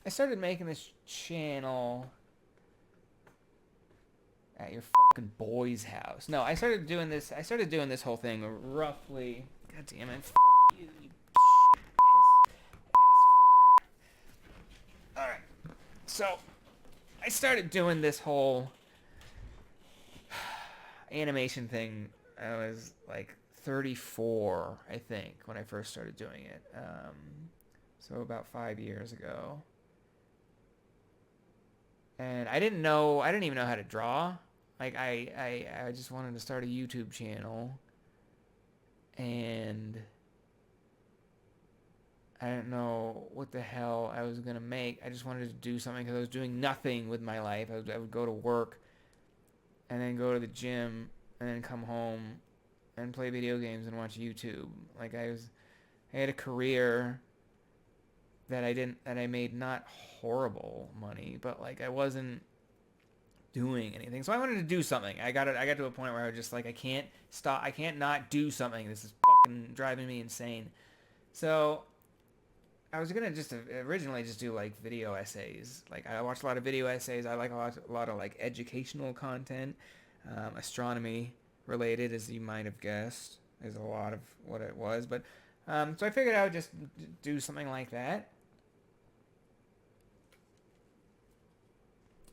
I started making this channel at your fucking boy's house. No, I started doing this whole thing roughly. God damn it. You, you shit piss ass fucker. Alright. So, I started doing this whole animation thing. I was like 34, I think, when I first started doing it. So about 5 years ago. And I didn't even know how to draw. Like I just wanted to start a YouTube channel, and I didn't know what the hell I was gonna make. I just wanted to do something because I was doing nothing with my life. I would go to work and then go to the gym and then come home and play video games and watch YouTube. Like I had a career that I made not horrible money, but like I wasn't doing anything. So I wanted to do something. I got to a point where I was just like, I can't stop. I can't not do something. This is fucking driving me insane. So I was gonna just originally just do like video essays. Like I watch a lot of video essays. I like a lot of like educational content, astronomy related, as you might have guessed, is a lot of what it was. But so I figured I would just do something like that.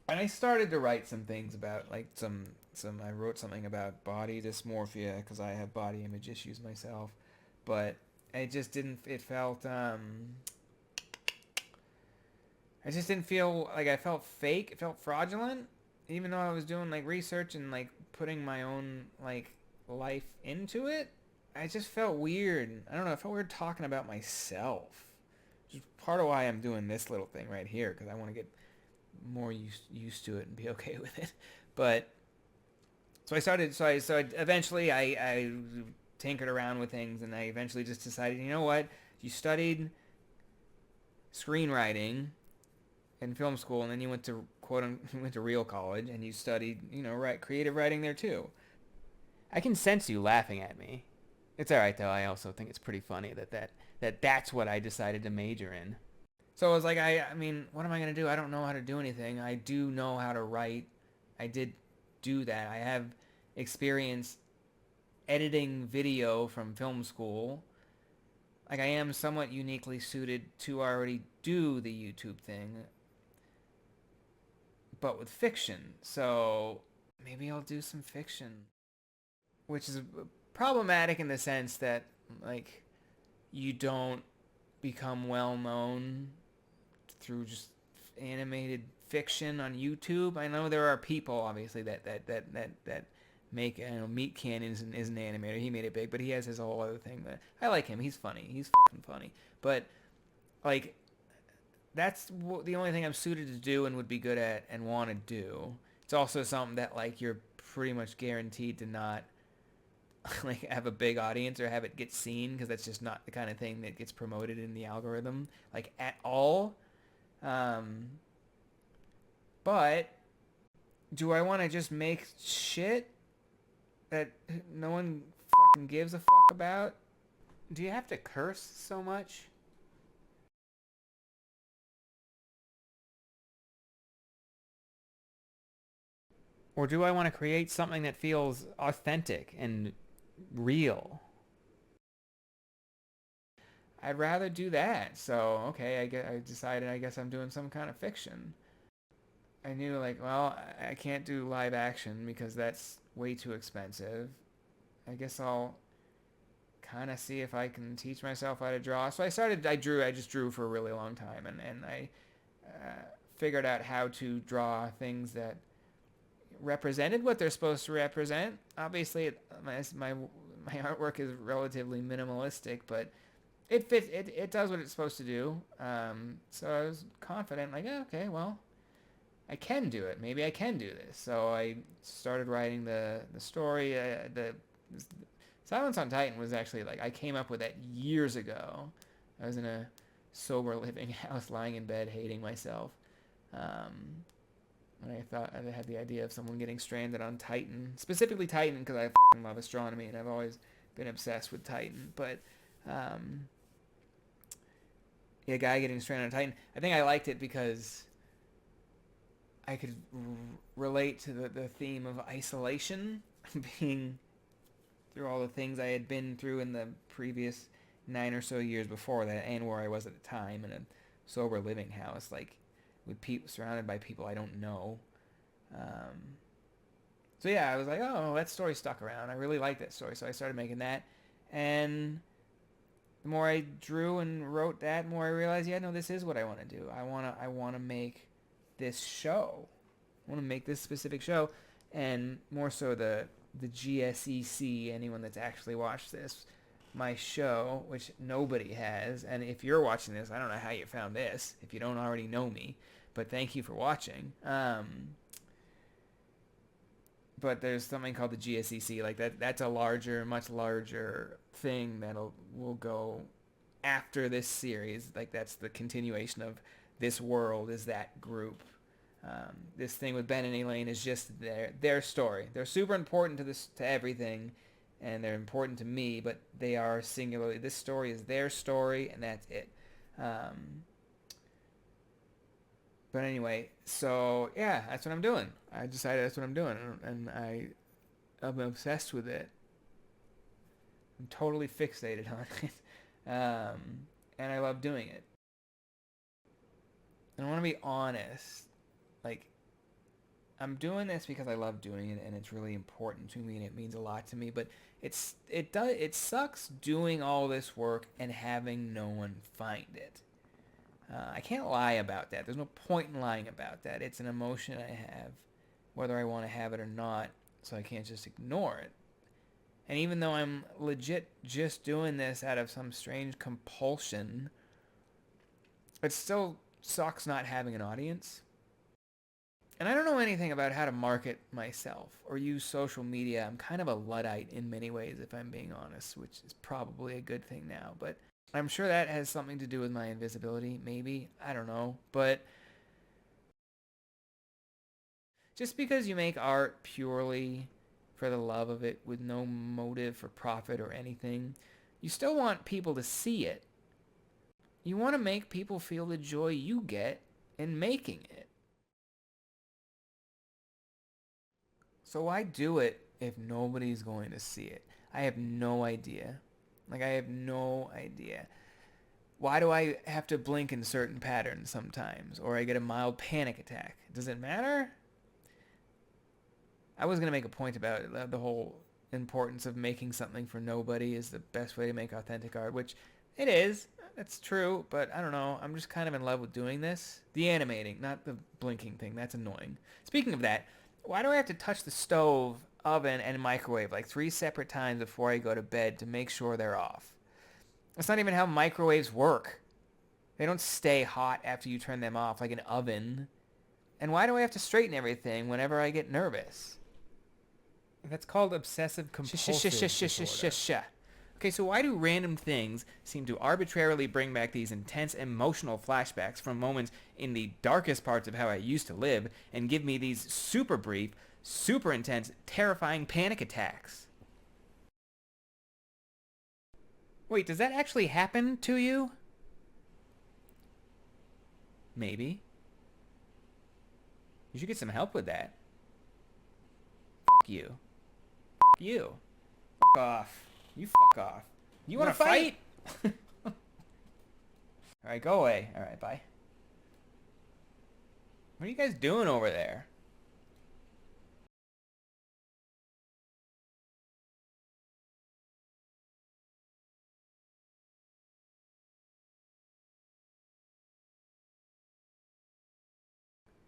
And I started to write some things about like some I wrote something about body dysmorphia because I have body image issues myself, but it just didn't. It felt I just didn't feel like I felt fake. It felt fraudulent, even though I was doing like research and like putting my own like life into it. I just felt weird. I don't know. I felt weird talking about myself. Which is part of why I'm doing this little thing right here because I want to get more used to it and be okay with it. But so I started. So I eventually I tinkered around with things, and I eventually just decided, you know what? You studied screenwriting in film school, and then you went to you went to real college, and you studied creative writing there too. I can sense you laughing at me. It's all right though. I also think it's pretty funny that's what I decided to major in. So I was like, I mean, what am I gonna do? I don't know how to do anything. I do know how to write. I did do that. I have experience editing video from film school. Like I am somewhat uniquely suited to already do the YouTube thing, but with fiction. So maybe I'll do some fiction, which is problematic in the sense that like you don't become well known through just animated fiction on YouTube. I know there are people obviously that make, Meat Canyon is an animator. He made it big, but he has his whole other thing. But I like him. He's funny. He's fucking funny. But like that's the only thing I'm suited to do and would be good at and want to do. It's also something that like you're pretty much guaranteed to not like have a big audience or have it get seen because that's just not the kind of thing that gets promoted in the algorithm like at all. Um, but do I want to just make shit that no one fucking gives a fuck about? Do you have to curse so much? Or do I want to create something that feels authentic and real? I'd rather do that. So okay, I decided I guess I'm doing some kind of fiction. I knew like, well, I can't do live action because that's way too expensive. I guess I'll kind of see if I can teach myself how to draw. So I just drew for a really long time, and I figured out how to draw things that represented what they're supposed to represent. Obviously, my artwork is relatively minimalistic, but it fits. It does what it's supposed to do. So I was confident, like, okay, well, I can do it. Maybe I can do this. So I started writing the story. The Silence on Titan was actually like I came up with that years ago. I was in a sober living house, lying in bed, hating myself. Um, and I thought I had the idea of someone getting stranded on Titan, specifically Titan, because I fucking love astronomy and I've always been obsessed with Titan. But um, a guy getting stranded on Titan. I think I liked it because I could relate to the theme of isolation, being through all the things I had been through in the previous 9 or so years before that, and where I was at the time in a sober living house, like with people surrounded by people I don't know. Um, so yeah, I was like, oh, that story stuck around. I really liked that story, so I started making that, and the more I drew and wrote that, the more I realized, yeah, no, this is what I want to do. I wanna make this show. I want to make this specific show, and more so the GSEC. Anyone that's actually watched this, my show, which nobody has, and if you're watching this, I don't know how you found this. If you don't already know me, but thank you for watching. But there's something called the GSEC, like that. That's a larger, much larger thing will go after this series. Like that's the continuation of this world. Is that group? This thing with Ben and Elaine is just their story. They're super important to everything, and they're important to me. But they are singularly. This story is their story, and that's it. But anyway, so yeah, that's what I'm doing. I decided that's what I'm doing, and I'm obsessed with it. I'm totally fixated on it, and I love doing it. And I want to be honest, like I'm doing this because I love doing it, and it's really important to me, and it means a lot to me. But it sucks doing all this work and having no one find it. I can't lie about that. There's no point in lying about that. It's an emotion I have, whether I want to have it or not, so I can't just ignore it. And even though I'm legit just doing this out of some strange compulsion, it still sucks not having an audience. And I don't know anything about how to market myself or use social media. I'm kind of a Luddite in many ways, if I'm being honest, which is probably a good thing now. But I'm sure that has something to do with my invisibility, maybe. I don't know. But just because you make art purely for the love of it with no motive for profit or anything, you still want people to see it. You want to make people feel the joy you get in making it. So why do it if nobody's going to see it? I have no idea. Like, I have no idea. Why do I have to blink in certain patterns sometimes? Or I get a mild panic attack? Does it matter? I was going to make a point about it, the whole importance of making something for nobody is the best way to make authentic art, which it is. That's true, but I don't know. I'm just kind of in love with doing this. The animating, not the blinking thing. That's annoying. Speaking of that, why do I have to touch the stove, oven, and microwave like 3 separate times before I go to bed to make sure they're off? That's not even how microwaves work. They don't stay hot after you turn them off like an oven. And why do I have to straighten everything whenever I get nervous? That's called obsessive compulsive disorder. Okay, so why do random things seem to arbitrarily bring back these intense emotional flashbacks from moments in the darkest parts of how I used to live and give me these super brief, super intense, terrifying panic attacks? Wait, does that actually happen to you? Maybe. You should get some help with that. Fuck you. Fuck you. Fuck off. You fuck off. You want to fight? Alright, go away. Alright, bye. What are you guys doing over there?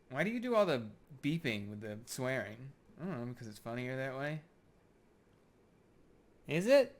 Why do you do all the beeping with the swearing? I don't know, because it's funnier that way. Is it?